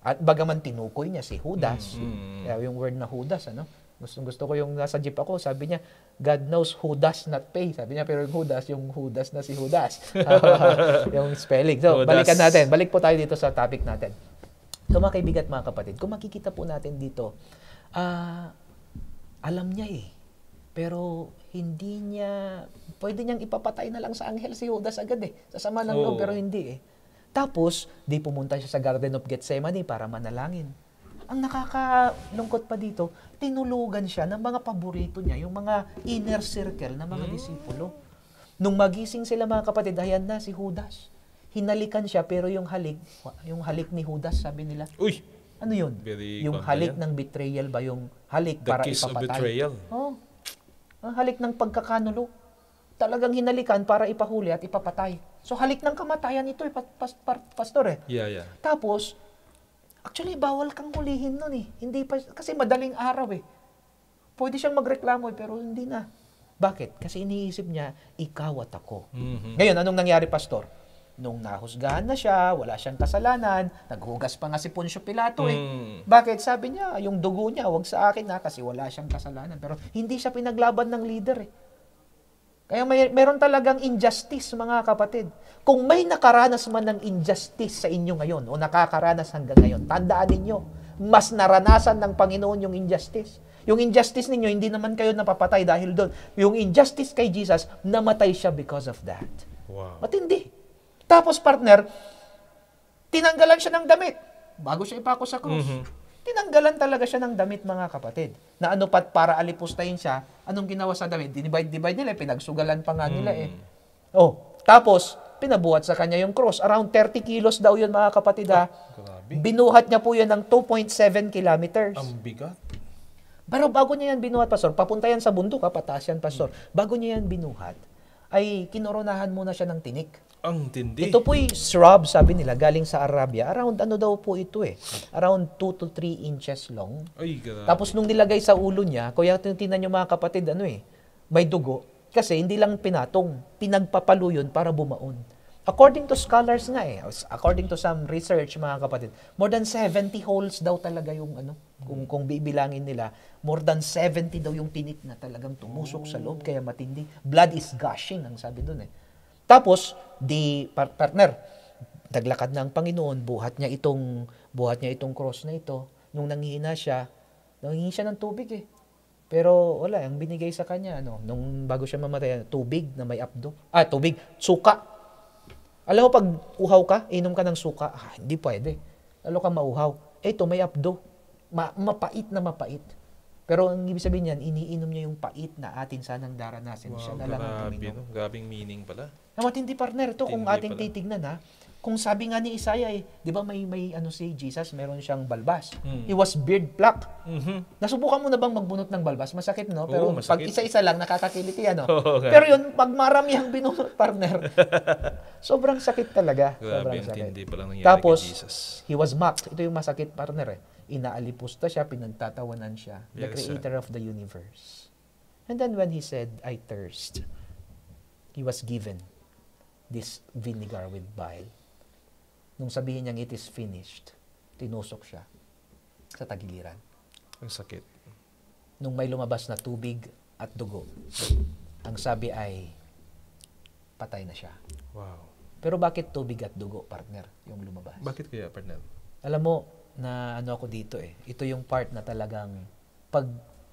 at bagaman tinukoy niya si Judas. Kaya yung word na Judas, ano? Gusto ko yung nasa jeep ako, sabi niya, God knows who does not pay. Sabi niya, pero yung Judas na si Judas. Yung spelling. So, Judas. balikan natin. Balik po tayo dito sa topic natin. So, mga kaibigan at mga kapatid, kung makikita po natin dito, alam niya eh. Pero hindi niya, pwede niyang ipapatay na lang sa anghel si Judas agad eh. Sa sama ng loob, pero hindi eh. Tapos, di pumunta siya sa Garden of Gethsemane para manalangin. Ang nakakalungkot pa dito, tinulugan siya ng mga paborito niya, yung mga inner circle ng mga disipulo. Nung magising sila mga kapatid, ayan na si Judas. Hinalikan siya, pero yung halik ni Judas, sabi nila. Uy! Ano yun? Yung halik ng betrayal ba? Yung halik The para kiss of ipapatay? betrayal. Oh, ang halik ng pagkakanulo. Talagang hinalikan para ipahuli at ipapatay. So halik ng kamatayan ito, pastor eh. Yeah. Tapos, actually, bawal kang hulihin nun eh. Hindi pa, kasi madaling araw eh. Pwede siyang magreklamo eh, pero hindi na. Bakit? Kasi iniisip niya, ikaw at ako. Ngayon, anong nangyari, pastor? Nung nahusgahan na siya, wala siyang kasalanan, naghugas pa nga si Poncio Pilato eh. Bakit? Sabi niya, yung dugo niya, wag sa akin na kasi wala siyang kasalanan. Pero hindi siya pinaglaban ng leader eh. Kaya meron talagang injustice, mga kapatid. Kung may nakaranas man ng injustice sa inyo ngayon o nakakaranas hanggang ngayon, tandaan ninyo, mas naranasan ng Panginoon yung injustice. Yung injustice ninyo, hindi naman kayo napapatay dahil doon. Yung injustice kay Jesus, namatay siya because of that. Wow. Matindi. Tapos, partner, tinanggalan siya ng damit bago siya ipako sa krus. Tinanggalan talaga siya ng damit, mga kapatid. Na ano pat para alipustahin siya, anong ginawa sa damit? Dinivide nila, pinagsugalan pa nga nila eh. Oh, tapos, pinabuhat sa kanya yung cross. Around 30 kilos daw yun, mga kapatid ha. Grabe. Binuhat niya po yun ng 2.7 kilometers. Ang bigat. Pero bago niya yan binuhat, pastor, papunta yan sa bundok, pataas yan, pastor. Bago niya yan binuhat, ay kinoronahan muna siya ng tinik. Ang tindi. Ito po'y shrub, sabi nila, galing sa Arabia. Around ano daw po ito eh? Around 2 to 3 inches long. Ay, grabe. Tapos nung nilagay sa ulo niya, kaya tingnan niyo mga kapatid, may dugo. Kasi hindi lang pinatong, pinagpapalo yun para bumaon. According to scholars nga according to some research, mga kapatid, more than 70 holes daw talaga yung kung bibilangin nila, more than 70 daw yung tinik na talagang tumusok sa loob, kaya matindi. Blood is gushing, ang sabi doon eh. Tapos, partner, naglakad na ang Panginoon, buhat niya itong cross na ito. Nung nanghihina siya, nanghingi siya ng tubig eh. Pero wala, ang binigay sa kanya, nung bago siya mamatay, tubig na may apdo. Tubig, suka. Alam mo, pag uhaw ka, inom ka ng suka, hindi pwede. Lalo ka mauhaw. Ito, may apdo. Mapait na mapait. Pero ang ibig sabihin niyan, iniinom niya yung pait na atin sanang daranasin. Wow, siya na lang ang grabe, tuminom. no? Grabing meaning pala. Matindi, partner. Ito, kung Tindi ating pala. titignan kung sabi nga ni Isaiah di ba may si Jesus, meron siyang balbas. He was beard plucked. Nasubukan mo na bang magbunot ng balbas? Masakit, no? Pero Oo, pag masakit. isa-isa lang, nakakakiliti, Oo, nga. Pero yun, pag marami ang binunot, partner, sobrang sakit talaga. Grabe, Sobrang ang sakit. tindi pala nangyari Tapos, kay Jesus. he was mocked. Ito yung masakit, partner. Inaalipusta siya, pinagtatawanan siya. The Yes, creator of the universe. And then when he said, I thirst, he was given this vinegar with bile. Nung sabihin niyang it is finished, tinusok siya sa tagiliran. Ang sakit. Nung may lumabas na tubig at dugo, ang sabi ay, patay na siya. Wow. Pero bakit tubig at dugo, partner, yung lumabas? Bakit kaya, partner? Alam mo, na ako dito ito yung part na talagang pag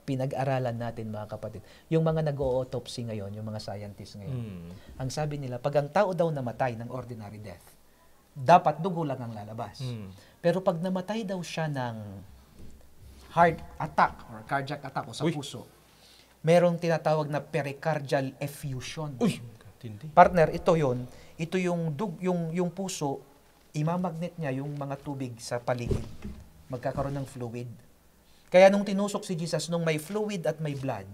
pinag-aralan natin, mga kapatid, yung mga nag-autopsy ngayon, yung mga scientists ngayon, ang sabi nila, pag ang tao daw namatay ng ordinary death, dapat dugo lang ang lalabas. Pero pag namatay daw siya ng heart attack or cardiac attack o sa puso, merong tinatawag na pericardial effusion. Uy! Tindi. Partner, ito yon. Ito yung puso, imamagnet niya yung mga tubig sa paligid. Magkakaroon ng fluid. Kaya nung tinusok si Jesus, nung may fluid at may blood,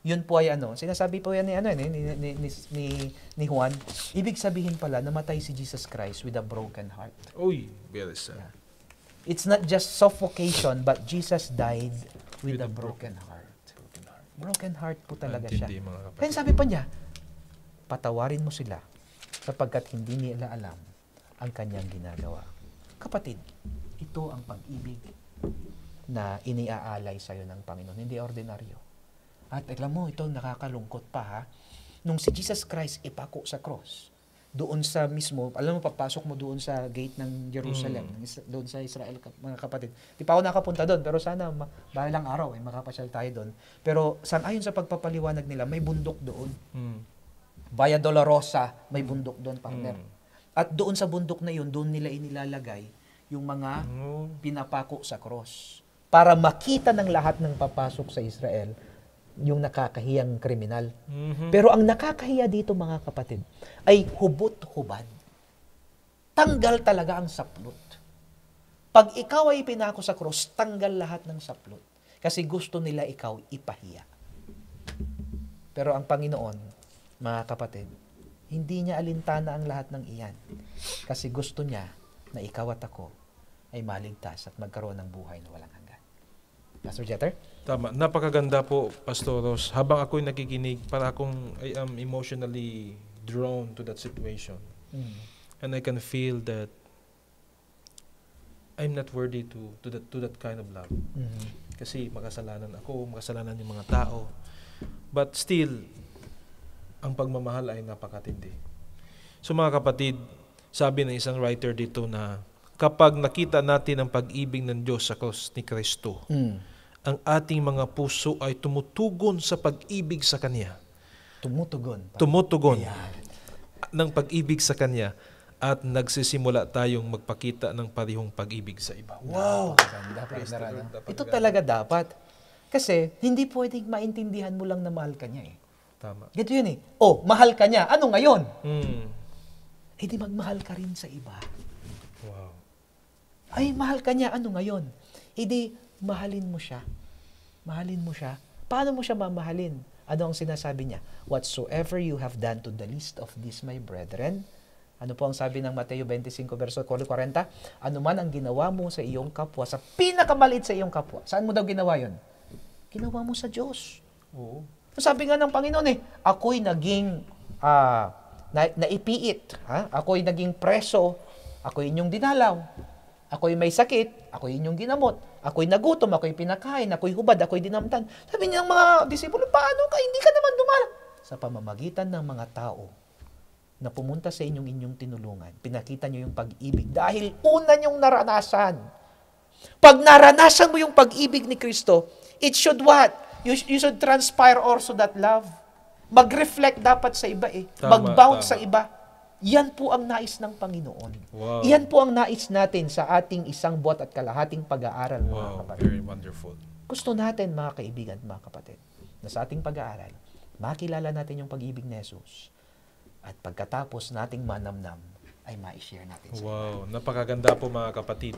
yun po ay sinasabi po yan ni Juan, ibig sabihin pala, namatay si Jesus Christ with a broken heart. Uy, very sad. Yeah. It's not just suffocation, but Jesus died with a broken heart. Broken heart po talaga siya. Intindi, mga kapatid. Kaya sabi pa niya, patawarin mo sila sapagkat hindi nila alam ang kanyang ginagawa. Kapatid, ito ang pag-ibig na iniaalay sa'yo ng Panginoon. Hindi ordinaryo. At alam mo, ito nakakalungkot pa ha. Nung si Jesus Christ ipako sa cross, doon sa mismo, alam mo, papasok mo doon sa gate ng Jerusalem, doon sa Israel, mga kapatid. Di pa ako nakapunta doon, pero sana bahalang araw, makapasyal tayo doon. Pero ayon sa pagpapaliwanag nila, may bundok doon. Via Dolorosa, may bundok doon, partner. At doon sa bundok na yun, doon nila inilalagay yung mga pinapako sa cross. Para makita ng lahat ng papasok sa Israel, yung nakakahiyang kriminal. Pero ang nakakahiya dito, mga kapatid, ay hubot-hubad. Tanggal talaga ang saplot. Pag ikaw ay pinako sa cross, tanggal lahat ng saplot. Kasi gusto nila ikaw ipahiya. Pero ang Panginoon, mga kapatid, hindi niya alintana ang lahat ng iyan. Kasi gusto niya na ikaw at ako ay maligtas at magkaroon ng buhay na walang hanggan. Pastor Jeter? Tama. Napakaganda po, Pastor Ross. Habang ako'y nakikinig, para akong I am emotionally drawn to that situation. And I can feel that I'm not worthy to that kind of love. Kasi makasalanan ako, makasalanan yung mga tao. But still, ang pagmamahal ay napakatindi. So mga kapatid, sabi ng isang writer dito na kapag nakita natin ang pag-ibig ng Diyos sa cross ni Kristo, ang ating mga puso ay tumutugon sa pag-ibig sa Kanya. Tumutugon ng pag-ibig sa Kanya at nagsisimula tayong magpakita ng parihong pag-ibig sa iba. Wow! Ito talaga dapat. Kasi hindi pwedeng maintindihan mo lang na mahal ka niya eh. Tama. Ganito yun eh. Oh, mahal ka niya. Ano ngayon? Eh di magmahal ka rin sa iba. Wow. Ay, mahal ka niya. Ano ngayon? Eh di mahalin mo siya. Mahalin mo siya. Paano mo siya mamahalin? Ano ang sinasabi niya? Whatsoever you have done to the least of these, my brethren. Ano po ang sabi ng Mateo 25, verso 40? Ano man ang ginawa mo sa iyong kapwa, sa pinakamaliit sa iyong kapwa. Saan mo daw ginawa yon? Ginawa mo sa Diyos. Oo. Sabi nga ng Panginoon ako'y naging naipiit. Ako'y naging preso. Ako'y inyong dinalaw. Ako'y may sakit. Ako'y inyong ginamot. Ako'y nagutom. Ako'y pinakain. Ako'y hubad. Ako'y dinamtan. Sabi niya ng mga disipulo, paano ka? Hindi ka naman dumala. Sa pamamagitan ng mga tao na pumunta sa inyong tinulungan, pinakita niyo yung pag-ibig dahil una niyong naranasan. Pag naranasan mo yung pag-ibig ni Kristo, it should what? You should transpire also that love. Mag-reflect dapat sa iba eh. Mag-bounce sa iba. Yan po ang nais ng Panginoon. Wow. Yan po ang nais natin sa ating isang buwan at kalahating pag-aaral, mga kapatid. Very wonderful. Gusto natin, mga kaibigan at mga kapatid, na sa ating pag-aaral, makilala natin yung pag-ibig ni Jesus. At pagkatapos nating manamnam, ay ma-share natin sa Wow, napakaganda po mga kapatid.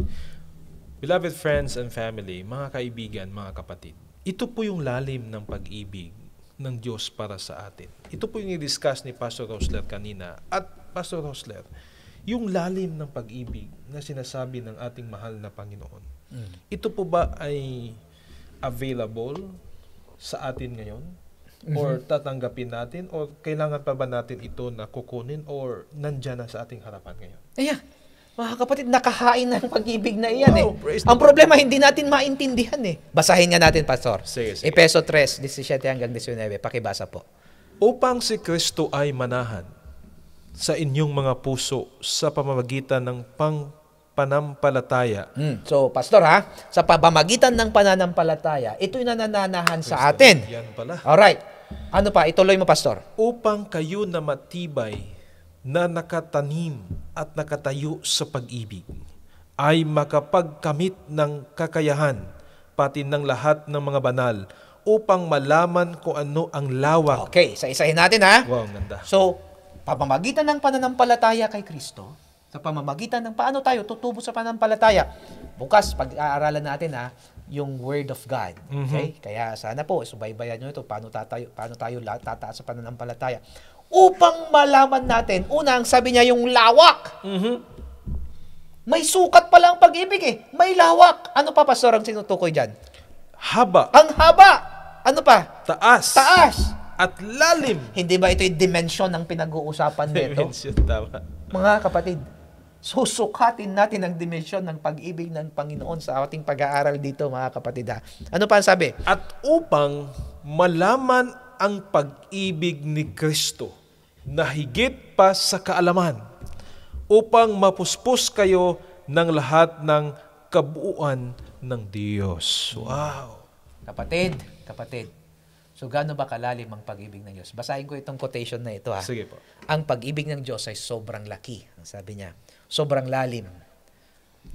Beloved friends and family, mga kaibigan, mga kapatid, ito po yung lalim ng pag-ibig ng Diyos para sa atin. Ito po yung i-discuss ni Pastor Rosler kanina. At Pastor Rosler, yung lalim ng pag-ibig na sinasabi ng ating mahal na Panginoon, ito po ba ay available sa atin ngayon? Or tatanggapin natin? Or kailangan pa ba natin ito na kukunin? Or nandyan na sa ating harapan ngayon? Ayan. Mga kapatid, nakahain ng pag-ibig na iyan praise Ang problema, hindi natin maintindihan Basahin nga natin, Pastor. Sige. Efeso 3, 17 hanggang 19. Pakibasa po. Upang si Kristo ay manahan sa inyong mga puso sa pamamagitan ng pananampalataya. So, Pastor sa pamamagitan ng pananampalataya, ito'y nananahan sa atin. Yan pala. Alright. Ano pa? Ituloy mo, Pastor. Upang kayo na matibay na nakatanim at nakatayo sa pag-ibig, ay makapagkamit ng kakayahan, pati ng lahat ng mga banal, upang malaman kung ano ang lawak. Okay, isa-isahin natin Wow, ganda. So, pamamagitan ng pananampalataya kay Kristo, sa pamamagitan ng paano tayo tutubo sa pananampalataya. Bukas, pag-aaralan natin yung Word of God. Okay? Kaya sana po, subaybayan nyo ito, paano tayo tataas sa pananampalataya. Upang malaman natin, unang sabi niya yung lawak. May sukat pala ang pag-ibig eh. May lawak. Ano pa, Pastor, ang sinutukoy dyan? Haba. Ang haba. Ano pa? Taas. Taas. At lalim. Hindi ba ito yung dimension ng pinag-uusapan nito? Dimension, tama. Mga kapatid, susukatin natin ang dimensyon ng pag-ibig ng Panginoon sa ating pag-aaral dito, mga kapatid. Ano pa ang sabi? At upang malaman ang pag-ibig ni Kristo na higit pa sa kaalaman, upang mapuspos kayo ng lahat ng kabuuan ng Diyos. Wow! Kapatid, so gaano ba kalalim ang pag-ibig ng Diyos? Basahin ko itong quotation na ito. Sige po. Ang pag-ibig ng Diyos ay sobrang laki. Ang sabi niya, sobrang lalim,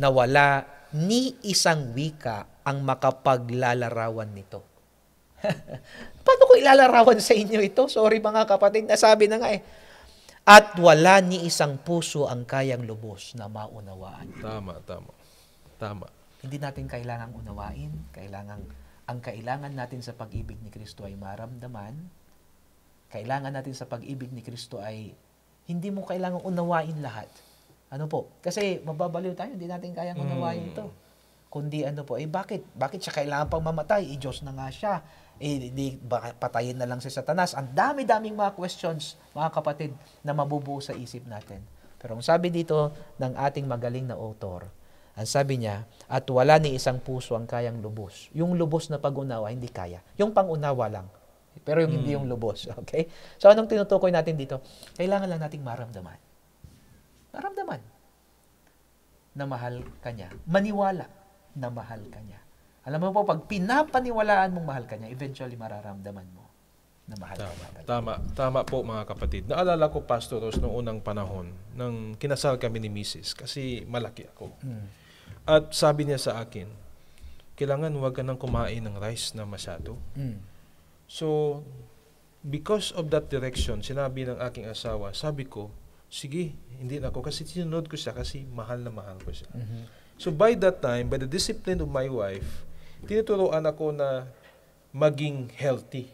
na wala ni isang wika ang makapaglalarawan nito. Paano ko ilalarawan sa inyo ito? Sorry mga kapatid, nasabi na nga eh. At wala ni isang puso ang kayang lubos na maunawaan. Tama. Hindi natin kailangang unawain. Ang kailangan natin sa pag-ibig ni Kristo ay maramdaman. Kailangan natin sa pag-ibig ni Kristo ay hindi mo kailangang unawain lahat. Ano po? Kasi mababaliw tayo, hindi natin kayang unawain ito. Kundi bakit siya kailangan pang mamatay? Diyos na nga siya. Patayin na lang si Satanas. Ang dami-daming mga questions, mga kapatid, na mabubuo sa isip natin. Pero ang sabi dito ng ating magaling na author, ang sabi niya, at wala ni isang puso ang kayang lubos. Yung lubos na pag-unawa, hindi kaya. Yung pang-unawa lang. Pero yung hindi yung lubos. Okay? So anong tinutukoy natin dito? Kailangan lang nating maramdaman. Maramdaman na mahal ka niya. Maniwala na mahal ka niya. Alam mo po, pag pinapaniwalaan mong mahal ka niya, eventually mararamdaman mo na mahal ka niya. Tama po mga kapatid. Naalala ko, Pastor Ros, noong unang panahon, nang kinasal kami ni Mrs. kasi malaki ako. At sabi niya sa akin, kailangan huwag ka nang kumain ng rice na masyado. So, because of that direction, sinabi ng aking asawa, sabi ko, sige, hindi na ako. Kasi sinunod ko siya kasi mahal na mahal ko siya. So by that time, by the discipline of my wife, tinuturoan ako na maging healthy.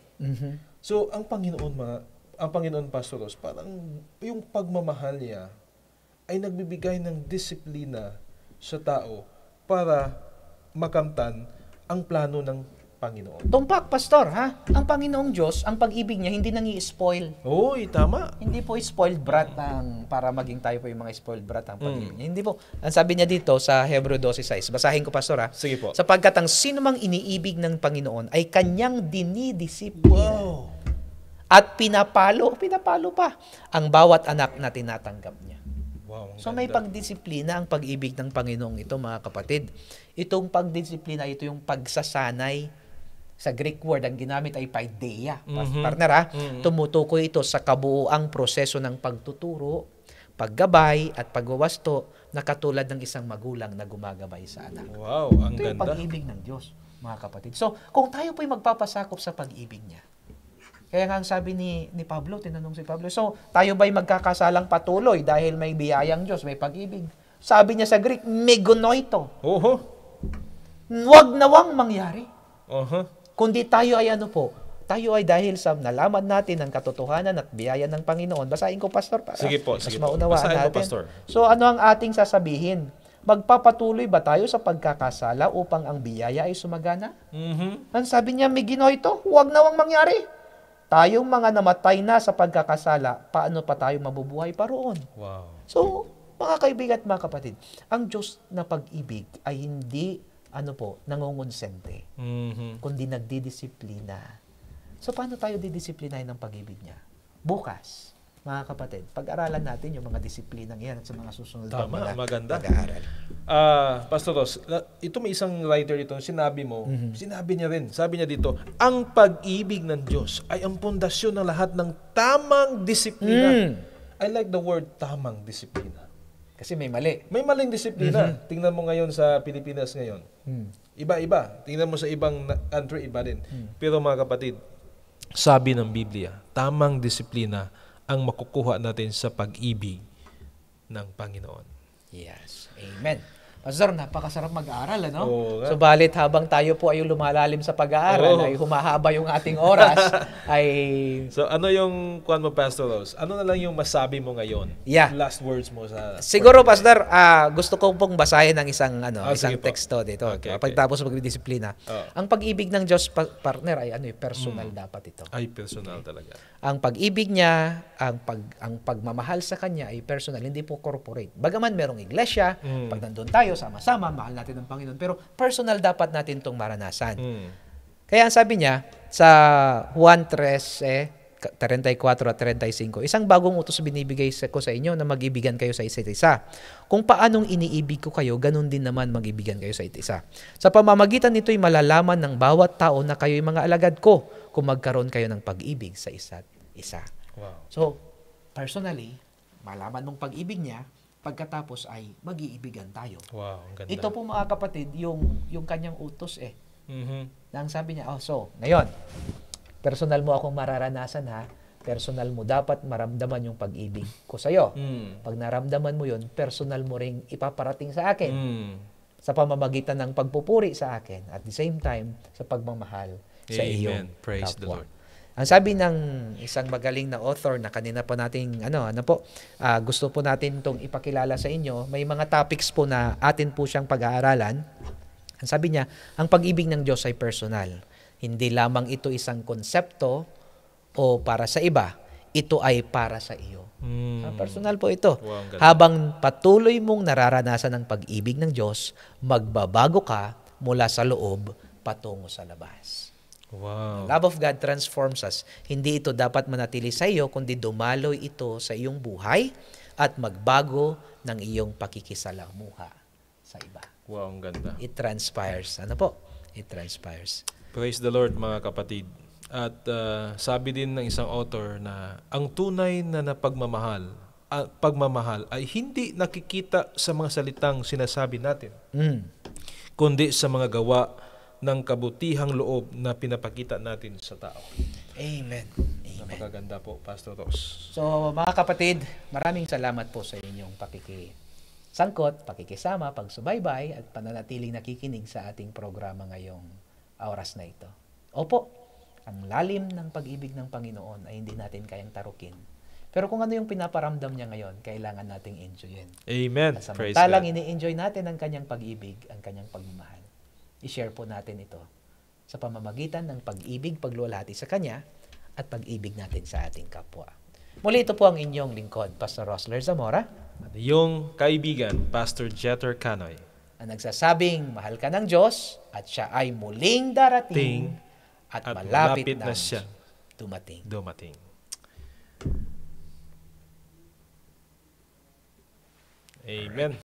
So ang Panginoon Pastor Ros, parang yung pagmamahal niya ay nagbibigay ng disiplina sa tao para makamtan ang plano ng Panginoon. Tumpak, Pastor, ha? Ang Panginoong Diyos, ang pag-ibig niya, hindi nangi-spoil. Oy, tama. Hindi po spoiled brat para maging tayo po yung mga spoiled brat ang pag-ibig niya. Hindi po. Ang sabi niya dito sa Hebreo 12:6, basahin ko, Pastor, ha? Sige po. Sapagkat ang sino mang iniibig ng Panginoon ay kanyang dinidisiplina. Wow. At pinapalo pa ang bawat anak na tinatanggap niya. Wow, So may pagdisiplina ang pag-ibig ng Panginoong ito, mga kapatid. Itong pagdisiplina, ito yung pagsasanay. Sa Greek word, ang ginamit ay paideia. Partner, ha? Tumutukoy ito sa kabuuang proseso ng pagtuturo, paggabay, at pagwawasto na katulad ng isang magulang na gumagabay sa anak. Wow, ang Ito yung ganda. pag-ibig ng Diyos, mga kapatid. So, kung tayo po'y magpapasakop sa pag-ibig niya, kaya nga ang sabi ni Pablo, tinanong si Pablo, so tayo ba'y magkakasalang patuloy dahil may biyayang Diyos, may pag-ibig? Sabi niya sa Greek, megonoito. Oho. Huwag nawang mangyari. Kundi tayo ay tayo ay dahil sa nalaman natin ang katotohanan at biyaya ng Panginoon. Basahin ko, Pastor, para Sige po. mas maunawaan Basahin natin. po, Pastor. So, ano ang ating sasabihin? Magpapatuloy ba tayo sa pagkakasala upang ang biyaya ay sumagana? Ang sabi niya, Meginoito, huwag nawang mangyari. Tayong mga namatay na sa pagkakasala, paano pa tayo mabubuhay pa roon? Wow. So, mga kaibigan at mga kapatid, ang Diyos na pag-ibig ay hindi nangungonsente, kundi nagdidisiplina. So, paano tayo didisiplinahin ng pag-ibig niya? Bukas, mga kapatid, pag-aralan natin yung mga disiplinang yan at sa mga susunod na mga maganda. pag-aaral. Pastor Ros, ito may isang writer ito, sinabi niya rin, sabi niya dito, ang pag-ibig ng Diyos ay ang pundasyon ng lahat ng tamang disiplina. I like the word tamang disiplina. Kasi may mali. May maling disiplina. Tingnan mo ngayon sa Pilipinas ngayon. Iba-iba. Tingnan mo sa ibang country, iba din. Pero mga kapatid, sabi ng Biblia, tamang disiplina ang makukuha natin sa pag-ibig ng Panginoon. Yes. Amen. Pastor, napakasarap mag-aral, ano? Oo nga. Subalit habang tayo po ay lumalalim sa pag-aaral, Oo. ay humahaba yung ating oras, ay... So ano yung kuan mo, Pastor Rose? Ano na lang yung masabi mo ngayon? Yeah. Last words mo sa... Siguro, Pastor, gusto ko pong basahin ng isang isang sige po. teksto dito. Okay, okay. Pagtapos magdisiplina. Oo. Ang pag-ibig ng Diyos, partner, ay personal dapat ito. Ay, personal talaga. Ang pag-ibig niya, ang pagmamahal sa kanya ay personal, hindi po corporate. Bagaman merong iglesia, pag nandun tayo, sama-sama, mahal natin ang Panginoon. Pero personal dapat natin itong maranasan. Kaya ang sabi niya, sa Juan 13, 34 at 35, isang bagong utos binibigay ko sa inyo na mag-ibigan kayo sa isa't isa. Kung paanong iniibig ko kayo, ganun din naman mag-ibigan kayo sa isa't isa. Sa pamamagitan nito'y malalaman ng bawat tao na kayo'y mga alagad ko kung magkaroon kayo ng pag-ibig sa isa't isa. Wow. So, personally, malaman mong pag-ibig niya, pagkatapos ay mag-iibigan tayo. Wow, ang ganda. Ito po mga kapatid, yung kanyang utos Mhm. Nang sabi niya, so, ngayon, personal mo akong mararanasan ha, personal mo dapat maramdaman yung pag-ibig ko sa'yo. Pag naramdaman mo yun, personal mo ring ipaparating sa akin sa pamamagitan ng pagpupuri sa akin at the same time sa pagmamahal sa iyong Praise the kapwa. Lord. Ang sabi ng isang magaling na author na kanina pa nating gusto po natin itong ipakilala sa inyo, may mga topics po na atin po siyang pag-aaralan. Ang sabi niya, ang pag-ibig ng Diyos ay personal. Hindi lamang ito isang konsepto o para sa iba, ito ay para sa iyo. Personal po ito. Wow, ang ganda. Habang patuloy mong nararanasan ang pag-ibig ng Diyos, magbabago ka mula sa loob patungo sa labas. Wow. Love of God transforms us. Hindi ito dapat manatili sa iyo, kundi dumaloy ito sa iyong buhay at magbago ng iyong pakikisalamuha sa iba. Wow, ang ganda. It transpires. Ano po? It transpires. Praise the Lord, mga kapatid. At sabi din ng isang author na ang tunay na pagmamahal ay hindi nakikita sa mga salitang sinasabi natin, kundi sa mga gawa ng kabutihang loob na pinapakita natin sa tao. Amen. Amen. Napakaganda po, Pastor Ross. So, mga kapatid, maraming salamat po sa inyong pakikisangkot, pakikisama, pagsubaybay, at pananatiling nakikinig sa ating programa ngayong oras na ito. Opo, ang lalim ng pag-ibig ng Panginoon ay hindi natin kayang tarukin. Pero kung ano yung pinaparamdam niya ngayon, kailangan nating enjoyin. Amen. At Praise samantalang God. ini-enjoy natin ang kanyang pag-ibig, ang kanyang pagmamahal. I-share po natin ito sa pamamagitan ng pag-ibig, paglulahati sa Kanya, at pag-ibig natin sa ating kapwa. Muli ito po ang inyong lingkod, Pastor Rosler Zamora, At yung kaibigan, Pastor Jeter Canoy. na nagsasabing mahal ka ng Diyos at siya ay muling darating at malapit na siya dumating. Amen.